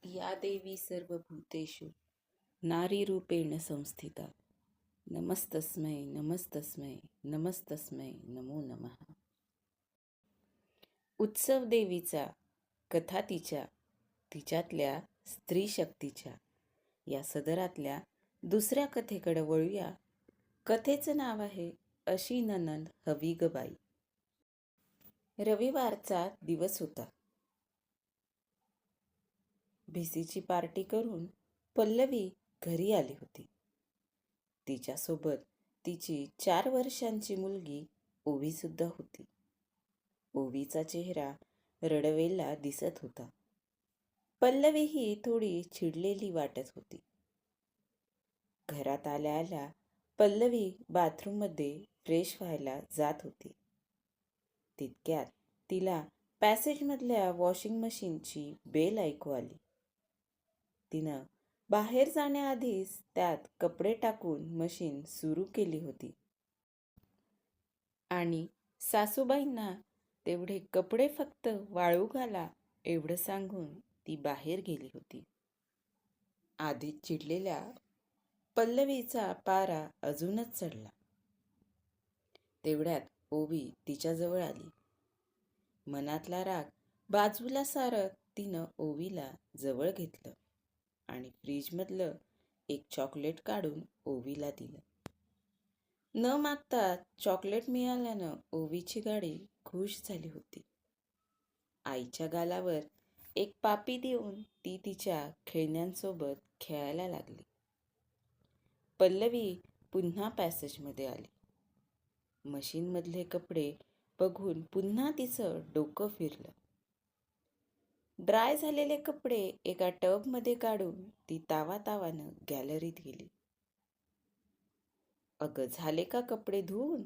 या देवी सर्वभूतेषु नारीरूपेण संस्थिता नमस्तस्मै नमस्तस्मै नमस्तस्मै नमो नमः. उत्सव देवीचा कथा तिच्यातल्या स्त्री शक्तीच्या या सदरातल्या दुसऱ्या कथेकडे वळूया. कथेचं नाव आहे अशी नणंद हवी ग बाई. रविवारचा दिवस होता. भिसीची पार्टी करून पल्लवी घरी आली होती. तिच्यासोबत तिची 4 वर्षांची मुलगी ओवी सुद्धा होती. ओवीचा चेहरा रडवेला दिसत होता. पल्लवी ही थोडी चिडलेली वाटत होती. घरात आल्या आल्या पल्लवी बाथरूममध्ये फ्रेश व्हायला जात होती. तितक्यात तिला पॅसेजमधल्या वॉशिंग मशीनची बेल ऐकू आली. तिनं बाहेर जाण्याआधीच त्यात कपडे टाकून मशीन सुरू केली होती आणि सासूबाईंना तेवढे कपडे फक्त वाळू घाला एवढं सांगून ती बाहेर गेली होती. आधीच चिडलेल्या पल्लवीचा पारा अजूनच चढला. तेवढ्यात ओवी तिच्याजवळ आली. मनातला राग बाजूला सारत तिनं ओवीला जवळ घेतलं आणि फ्रीजमधलं एक चॉकलेट काढून ओवीला दिलं. न मागता चॉकलेट मिळाल्यानं ओवीची गाडी खुश झाली होती. आईच्या गालावर एक पापी देऊन ती तिच्या खेळण्यांसोबत खेळायला लागली. पल्लवी पुन्हा पॅसेजमध्ये आली. मशीनमधले कपडे बघून पुन्हा तिचं डोकं फिरलं. ड्राय झालेले कपडे एका टबमध्ये काढून ती तावातावानं गॅलरीत गेली. अगं झाले का कपडे धुवून?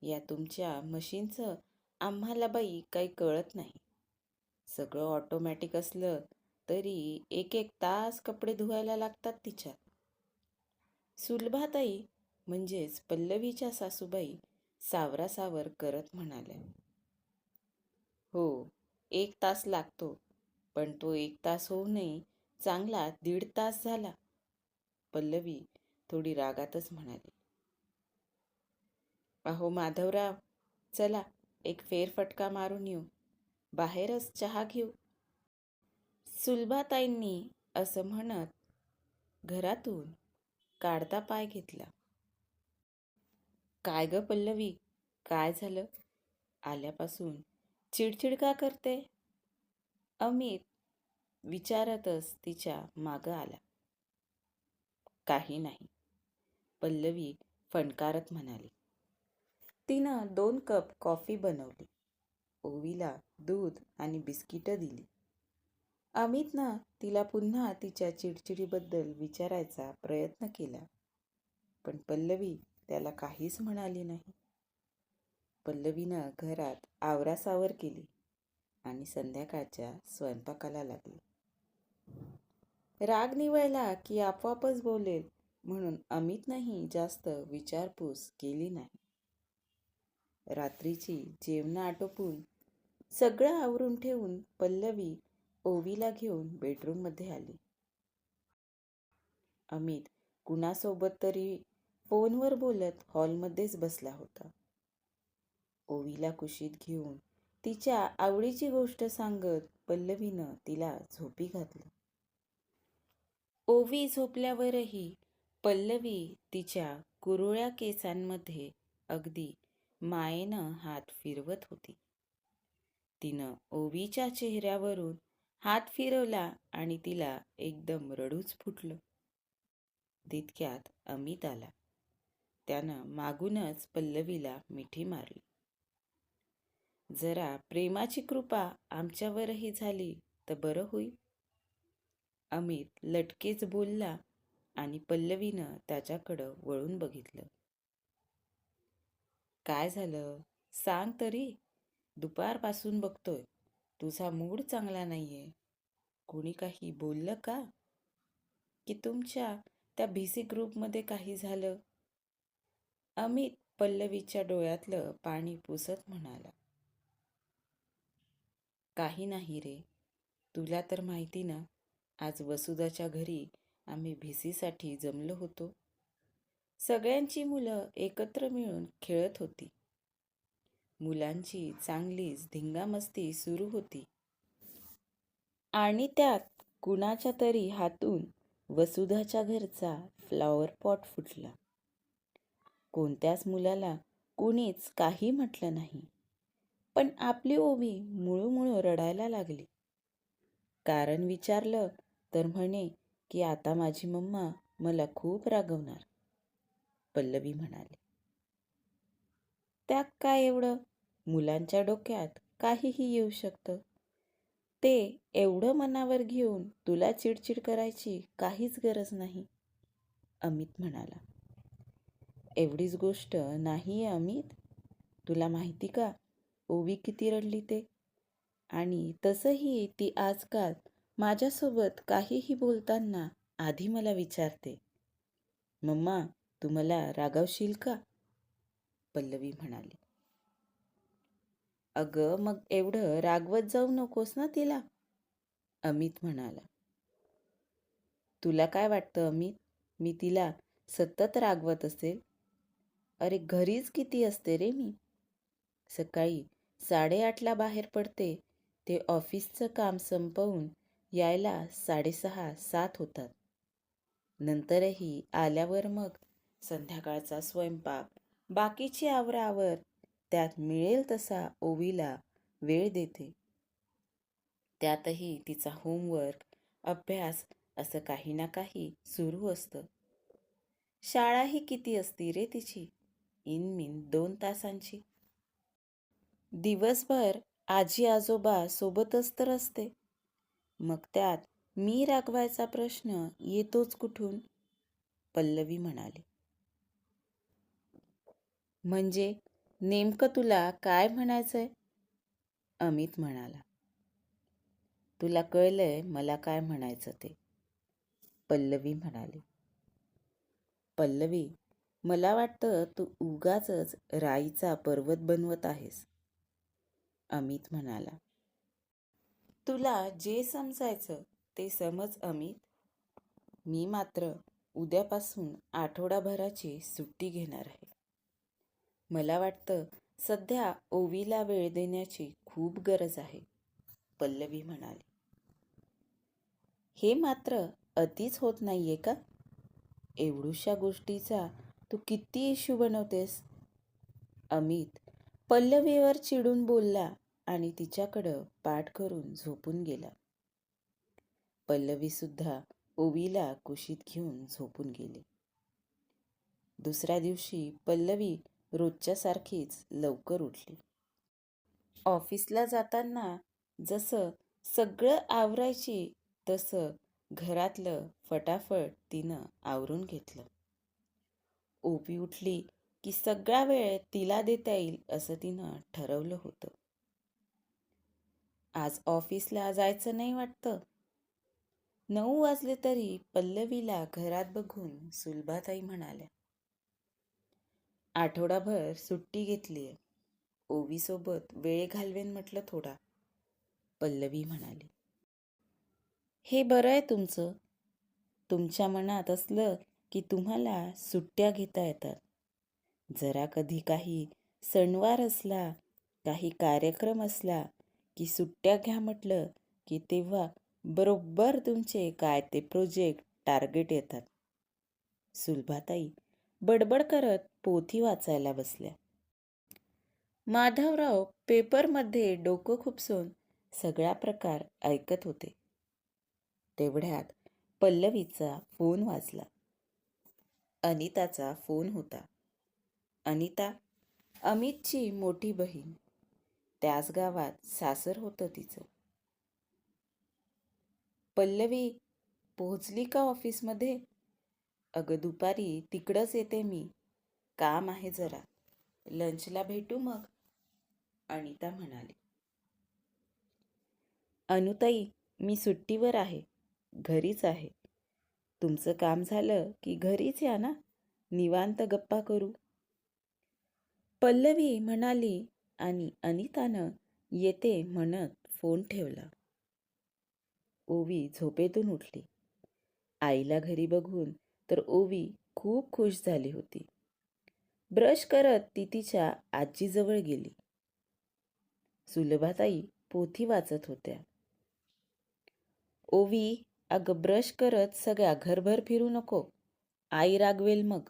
या तुमच्या मशीनचं आम्हाला बाई काही कळत नाही. सगळं ऑटोमॅटिक असलं तरी 1-1 तास कपडे धुवायला लागतात तिच्यात. सुलभाताई म्हणजेच पल्लवीच्या सासूबाई सावरासावर करत म्हणाल्या. हो, 1 तास लागतो, पण तो 1 तास होऊ नये चांगला 1.5 तास झाला. पल्लवी थोडी रागातच म्हणाली. अहो माधवराव, चला एक फेरफटका मारून येऊ, बाहेरच चहा घेऊ. सुलभाताईंनी असं म्हणत घरातून काढता पाय घेतला. काय ग पल्लवी, काय झालं? आल्यापासून चिडचिड का करते? अमित विचारतच तिच्या मागं आला. काही नाही, पल्लवी फणकारत म्हणाली. तिनं 2 कप कॉफी बनवली. ओवीला दूध आणि बिस्किटं दिली. अमितनं तिला पुन्हा तिच्या चिडचिडीबद्दल विचारायचा प्रयत्न केला, पण पल्लवी त्याला काहीच म्हणाली नाही. पल्लवीनं घरात आवरासावर केली आणि संध्याकाळच्या स्वयंपाकाला लागली. राग निवळला की आपोआपच बोलेल म्हणून अमितनंही जास्त विचारपूस केली नाही. रात्रीची जेवणं आटोपून सगळं आवरून ठेवून पल्लवी ओवीला घेऊन बेडरूममध्ये आली. अमित कुणासोबत तरी फोनवर बोलत हॉलमध्येच बसला होता. ओवीला कुशीत घेऊन तिच्या आवडीची गोष्ट सांगत पल्लवीनं तिला झोपी घातलं. ओवी झोपल्यावरही पल्लवी तिच्या कुरळ्या केसांमध्ये अगदी मायेनं हात फिरवत होती. तिनं ओवीच्या चेहऱ्यावरून हात फिरवला आणि तिला एकदम रडूच फुटलं. तितक्यात अमित आला. त्यानं मागूनच पल्लवीला मिठी मारली. जरा प्रेमाची कृपा आमच्यावरही झाली तर बरं होईल. अमित लटकेच बोलला आणि पल्लवीनं त्याच्याकडं वळून बघितलं. काय झालं? सांग तरी. दुपारपासून बघतोय तुझा मूड चांगला नाहीये. कोणी काही बोललं का? की तुमच्या त्या भिसी ग्रुपमध्ये काही झालं? अमित पल्लवीच्या डोळ्यातलं पाणी पुसत म्हणाला. काही नाही रे, तुला तर माहिती ना, आज वसुधाच्या घरी आम्ही भिसीसाठी जमलो होतो. सगळ्यांची मुलं एकत्र मिळून खेळत होती. मुलांची चांगलीच धिंगामस्ती सुरू होती. आणि त्यात कुणाच्या तरी हातून वसुधाच्या घरचा फ्लॉवर पॉट फुटला. कोणत्याच मुलाला कुणीच काही म्हटलं नाही, पण आपली ओवी मुळूमुळू रडायला लागली. कारण विचारलं तर म्हणे की आता माझी मम्मा मला खूप रागवणार. पल्लवी म्हणाली, त्यात काय एवढं? मुलांच्या डोक्यात काहीही येऊ शकतं. ते एवढं मनावर घेऊन तुला चिडचिड करायची काहीच गरज नाही. अमित म्हणाला, एवढीच गोष्ट नाही अमित. तुला माहिती का ओवी किती रडली ते? आणि तसंही ती आजकाल माझ्यासोबत काहीही बोलताना आधी मला विचारते, मम्मा तू मला रागावशील का? पल्लवी म्हणाली, अगं मग एवढं रागवत जाऊ नकोस ना तिला. अमित म्हणाला, तुला काय वाटतं अमित, मी तिला सतत रागवत असेल? अरे घरीच किती असते रे मी. सकाळी 8:30ला बाहेर पडते ते ऑफिसचं काम संपवून यायला 6:30-7 होतात. नंतरही आल्यावर मग संध्याकाळचा स्वयंपाक, बाकीची आवराआवर, त्यात मिळेल तसा ओवीला वेळ देते. त्यातही तिचा होमवर्क, अभ्यास असं काही ना काही सुरू असतं. शाळाही किती असती रे तिची, इनमिन 2 तासांची. दिवसभर आजी आजोबा सोबतच तर असते. मग त्यात मी रागवायचा प्रश्न येतोच कुठून? पल्लवी म्हणाली. म्हणजे नेमकं तुला काय म्हणायचंय? अमित म्हणाला. तुला कळलंय मला काय म्हणायचं ते, पल्लवी म्हणाली. पल्लवी, मला वाटतं तू उगाचच राईचा पर्वत बनवत आहेस. अमित म्हणाला. तुला जे समजायचं ते समज अमित. मी मात्र उद्यापासून आठवडाभराची सुट्टी घेणार आहे. मला वाटतं सध्या ओवीला वेळ देण्याची खूप गरज आहे, पल्लवी म्हणाली. हे मात्र अतिच होत नाहीये का? एवढूशा गोष्टीचा तू किती इश्यू बनवतेस? अमित पल्लवीवर चिडून बोलला आणि तिच्याकडं पाठ करून झोपून गेला. पल्लवी सुद्धा ओवीला कुशीत घेऊन झोपून गेली. दुसऱ्या दिवशी पल्लवी रोजच्या सारखीच लवकर उठली. ऑफिसला जाताना जसं सगळं आवरायची तसं घरातलं फटाफट तिनं आवरून घेतलं. ओवी उठली की सगळा वेळ तिला देता येईल असं तिनं ठरवलं होतं. आज ऑफिसला जायचं नाही वाटतं. 9 वाजले तरी पल्लवीला घरात बघून सुलभाताई म्हणाल्या, आठवडाभर सुट्टी घेतलीये. ओवीसोबत वेळ घालवेन म्हटलं थोडा. पल्लवी म्हणाली. हे बरं आहे तुमचं. तुमच्या मनात असलं की तुम्हाला सुट्ट्या घेता येतात. जरा कधी काही सणवार असला, काही कार्यक्रम असला की सुट्ट्या घ्या म्हटलं की तेव्हा बरोबर तुमचे काय ते प्रोजेक्ट, टार्गेट येतात. सुलभाताई बडबड करत पोथी वाचायला बसल्या. माधवराव पेपरमध्ये डोकं खुपसून सगळा प्रकार ऐकत होते. तेवढ्यात पल्लवीचा फोन वाजला. अनिताचा फोन होता. अनिता, अमितची मोठी बहीण. त्याच गावात सासर होतं तिचं. पल्लवी, पोहोचली का ऑफिसमध्ये? अगं दुपारी तिकडंच येते मी. काम आहे जरा. लंचला भेटू मग, अनिता म्हणाली. अनुताई, मी सुट्टीवर आहे. घरीच आहे. तुमचं काम झालं की घरीच या ना. निवांत गप्पा करू. पल्लवी म्हणाली आणि अनितानं येते म्हणत फोन ठेवला. ओवी झोपेतून उठली. आईला घरी बघून तर ओवी खूप खुश झाली होती. ब्रश करत ती तिच्या आजीजवळ गेली. सुलभाताई पोथी वाचत होत्या. ओवी, अगं ब्रश करत सगळ्या घरभर फिरू नको, आई रागवेल मग.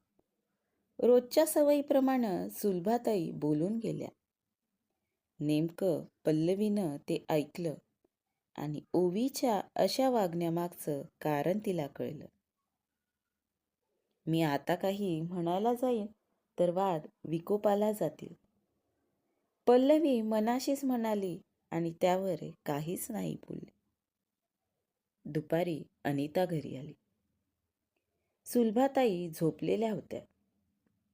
रोजच्या सवयीप्रमाणे सुलभाताई बोलून गेल्या. नेमकं पल्लवीनं ते ऐकलं आणि ओवीच्या अशा वागण्यामागचं कारण तिला कळलं. मी आता काही म्हणायला जाईन तर वाद विकोपाला जातील. पल्लवी मनाशीच म्हणाली आणि त्यावर काहीच नाही बोलली. दुपारी अनिता घरी आली. सुलभाताई झोपलेल्या होत्या.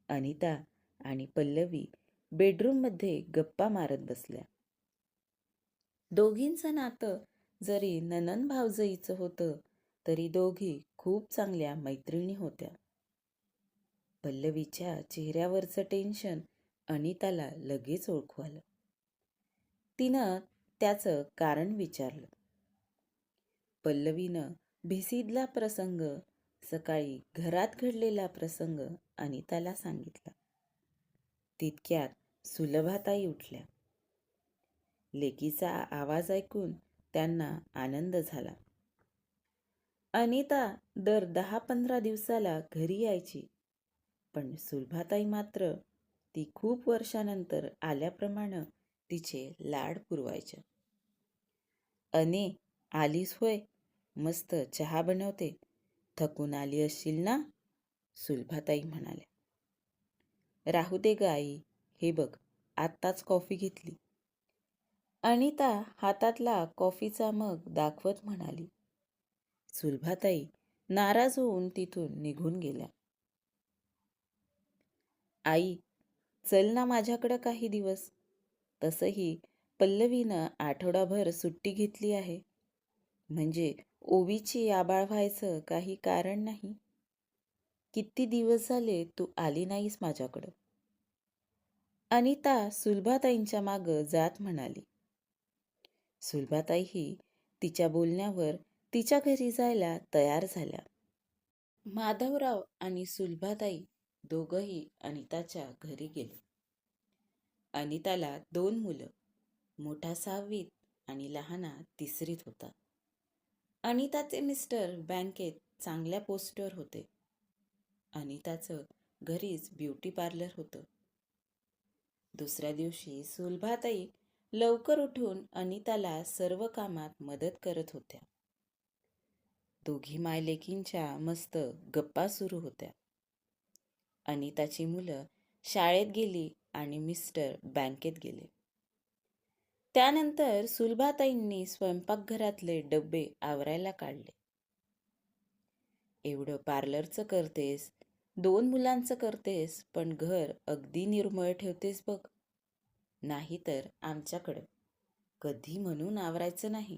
अनिता आणि पल्लवी बेडरूममध्ये गप्पा मारत बसल्या. दोघींचं नातं जरी नणंद भावजईचं होतं तरी दोघी खूप चांगल्या मैत्रिणी होत्या. पल्लवीच्या चेहऱ्यावरचं टेन्शन अनिताला लगेच ओळखू आलं. तिनं त्याचं कारण विचारलं. पल्लवीनं भिसीतला प्रसंग, सकाळी घरात घडलेला प्रसंग अनिताला सांगितला. तितक्यात सुलभाताई उठल्या. लेकीचा आवाज ऐकून त्यांना आनंद झाला. अनिता दर 10-15 दिवसाला घरी यायची, पण सुलभाताई मात्र ती खूप वर्षानंतर आल्याप्रमाणे तिचे लाड पुरवायच्या. अने, आलीस होय, मस्त चहा बनवते, थकून आली असशील ना, सुलभाताई म्हणाल्या. राहू दे ग आई, हे बघ आत्ताच कॉफी घेतली. अनिता हातातला कॉफीचा मग दाखवत म्हणाली. सुलभाताई नाराज होऊन तिथून निघून गेल्या. आई, चल ना माझ्याकडं काही दिवस. तसंही पल्लवीनं आठवडाभर सुट्टी घेतली आहे, म्हणजे ओवीची आबाळ व्हायचं काही कारण नाही. किती दिवस झाले तू आली नाहीस माझ्याकडं. अनिता सुलभाताईंच्या मागं जात म्हणाली. सुलभाताईही तिच्या बोलण्यावर तिच्या घरी जायला तयार झाल्या. माधवराव आणि सुलभाताई दोघंही अनिताच्या घरी गेले. अनिताला 2 मुलं, मोठा 6वीत आणि लहाना 3रीत होता. अनिताचे मिस्टर बँकेत चांगल्या पोस्टवर होते. अनिताचं घरीच ब्युटी पार्लर होतं. दुसऱ्या दिवशी सुलभाताई लवकर उठून अनिताला सर्व कामात मदत करत होत्या. दोघी मायलेकींच्या मस्त गप्पा सुरू होत्या. अनिताची मुलं शाळेत गेली आणि मिस्टर बँकेत गेले. त्यानंतर सुलभाताईंनी स्वयंपाकघरातले डबे आवरायला काढले. एवढं पार्लरचं करतेस, 2 मुलांचं करतेस, पण घर अगदी निर्मळ ठेवतेस बघ. नाही तर आमच्याकडं कधी म्हणून आवरायचं नाही.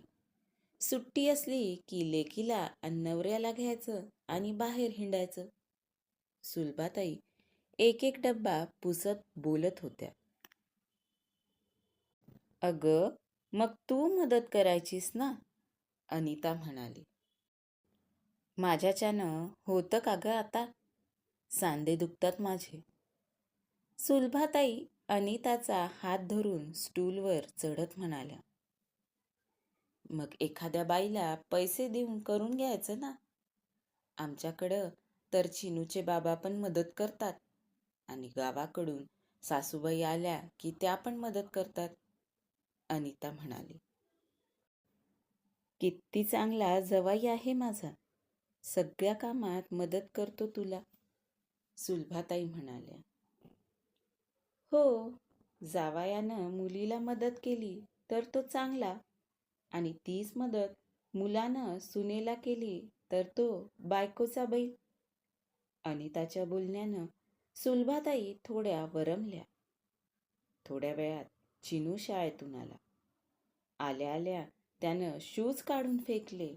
सुट्टी असली की लेकीला आणि नवऱ्याला घ्यायचं आणि बाहेर हिंडायचं. सुलभाताई एक एक डब्बा पुसत बोलत होत्या. अगं, मग तू मदत करायचीस ना, अनिता म्हणाली. माझ्याच्यानं होतं का गं आता? सांधे दुखतात माझे. सुलभाताई अनिताचा हात धरून स्टूलवर चढत म्हणाल्या. मग एखाद्या बाईला पैसे देऊन करून घ्यायचं ना. आमच्याकडं तर चिनूचे बाबा पण मदत करतात आणि गावाकडून सासूबाई आल्या की त्या पण मदत करतात, अनिता म्हणाली. किती चांगला जवाई आहे माझा, सगळ्या कामात मदत करतो तुला, सुलभाताई म्हणाल्या. हो, जावयानं मुलीला मदत केली तर तो चांगला आणि तीच मदत मुलानं सुनेला केली तर तो बायकोचा बैल. अनिताच्या बोलण्यानं सुलभाताई थोड्या वरमल्या. थोड्या वेळात चिनू शाळेतून आला. आल्या आल्या त्यानं शूज काढून फेकले,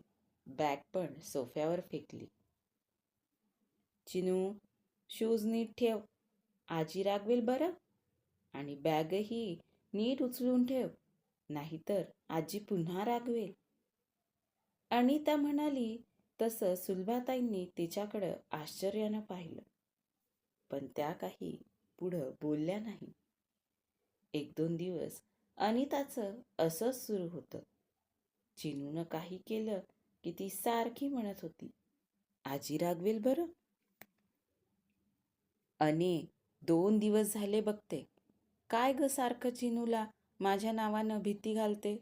बॅग पण सोफ्यावर फेकली. चिनू, शूज नीट ठेव, आजी रागवेल बरं, आणि बॅगही नीट उचलून ठेव, नाहीतर आजी पुन्हा रागवेल. अनिता म्हणाली तसं सुलभाताईंनी तिच्याकडं आश्चर्यानं पाहिलं, पण त्या काही पुढं बोलल्या नाही. 1-2 दिवस अनिताचं असंच सुरू होतं. चिनूनं काही केलं की ती सारखी म्हणत होती, आजी रागवेल बरं. अने 2 दिवस झाले बघते, काय ग सारखं चिनूला माझ्या नावानं भीती घालते.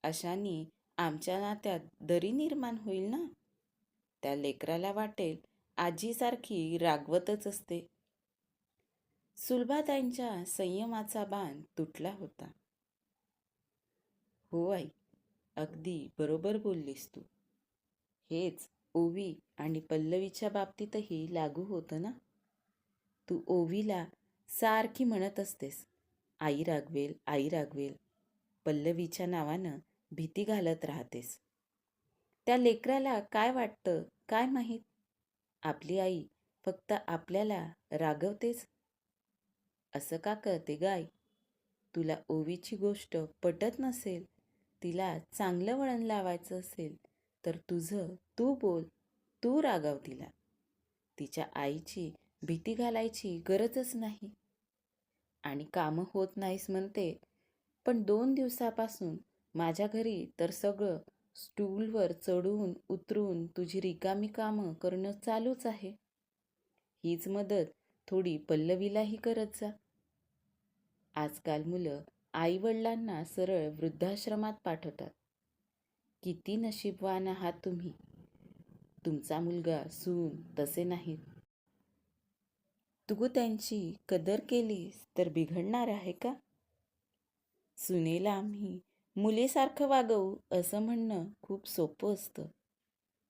अशाने आमच्या नात्यात दरी निर्माण होईल ना. त्या लेकराला वाटेल आजीसारखी रागवतच असते. सुलभाताईंच्या संयमाचा बाण तुटला होता. हो आई, अगदी बरोबर बोललीस तू. हेच ओवी आणि पल्लवीच्या बाबतीतही लागू होतं ना. तू ओवीला सारखी म्हणत असतेस, आई रागवेल, आई रागवेल. पल्लवीच्या नावानं भीती घालत राहतेस. त्या लेकराला काय वाटतं काय माहीत, आपली आई फक्त आपल्याला रागवतेच. असं का करते गाय? तुला ओवीची गोष्ट पटत नसेल, तिला चांगलं वळण लावायचं असेल तर तू बोल, तू रागाव तिला. तिच्या आईची भीती घालायची गरजच नाही. आणि कामं होत नाहीस म्हणते, पण 2 दिवसापासून माझ्या घरी तर सगळं स्टूलवर चढून उतरून तुझी रिकामी कामं करणं चालूच आहे. हीच मदत थोडी पल्लवीलाही करत जा. आजकाल मुलं आईवडिलांना सरळ वृद्धाश्रमात पाठवतात. किती नशीबवान आहात तुम्ही. तुमचा मुलगा सून तसे नाहीत. तू त्यांची कदर केलीस तर बिघडणार आहे का? सुनेला आम्ही मुलीसारखं वागवू असं म्हणणं खूप सोपं असतं,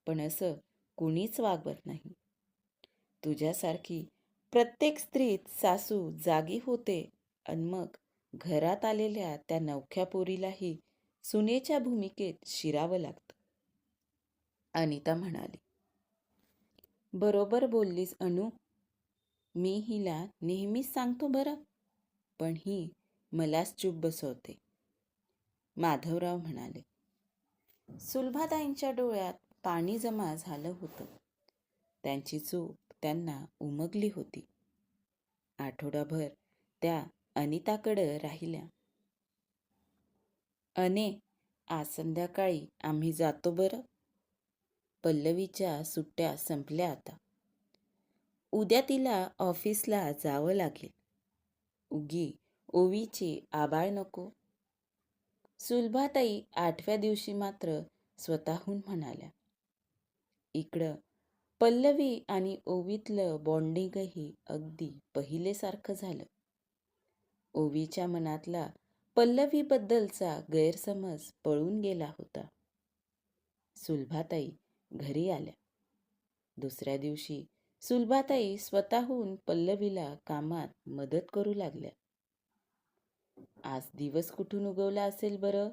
पण असं कुणीच वागवत नाही. तुझ्यासारखी प्रत्येक स्त्रीत सासू जागी होते आणि मग घरात आलेल्या त्या नवख्या पोरीलाही सुनेच्या भूमिकेत शिरावं लागतं. अनिता म्हणाली, बरोबर बोललीस अनु. मी हिला नेहमीच सांगतो बरं, पण ही मलाच चूप बसवते. माधवराव म्हणाले. सुलभाताईंच्या डोळ्यात पाणी जमा झालं होतं. त्यांची चूक त्यांना उमगली होती. आठवडाभर त्या अनिताकडं राहिल्या. अने, आज संध्याकाळी आम्ही जातो बरं. पल्लवीच्या सुट्ट्या संपल्या आता. उद्या तिला ऑफिसला जावं लागेल. उगी ओवीची आबाळ नको. सुलभाताई 8व्या दिवशी मात्र स्वतःहून म्हणाल्या. इकडं पल्लवी आणि ओवीतलं बॉन्डिंगही अगदी पहिलेसारखं झालं. ओवीच्या मनातला पल्लवीबद्दलचा गैरसमज पळून गेला होता. सुलभाताई घरी आल्या. दुसऱ्या दिवशी सुलभाताई स्वतःहून पल्लवीला कामात मदत करू लागल्या. आज दिवस कुठून उगवला असेल बरं?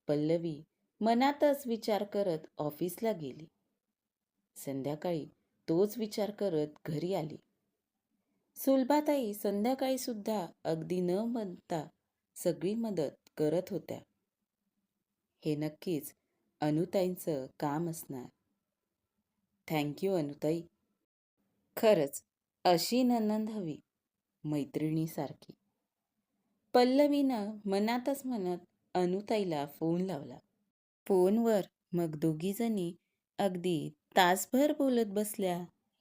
पल्लवी मनातच विचार करत ऑफिसला गेली. संध्याकाळी तोच विचार करत घरी आली. सुलभाताई संध्याकाळी सुद्धा अगदी न म्हणता सगळी मदत करत होत्या. हे नक्कीच अनुताईंचं काम असणार. थँक्यू अनुताई. खरंच अशी नणंद हवी, मैत्रिणीसारखी. पल्लवीनं मनातच म्हणत अनुताईला फोन लावला. फोनवर मग दोघीजणी अगदी तासभर बोलत बसल्या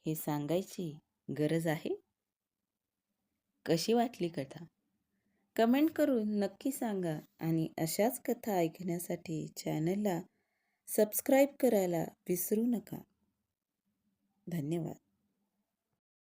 हे सांगायची गरज आहे. कशी वाटली कथा? कमेंट करून नक्की सांगा आणि अशाच कथा ऐकण्यासाठी चॅनलला सबस्क्राईब करायला विसरू नका. धन्यवाद.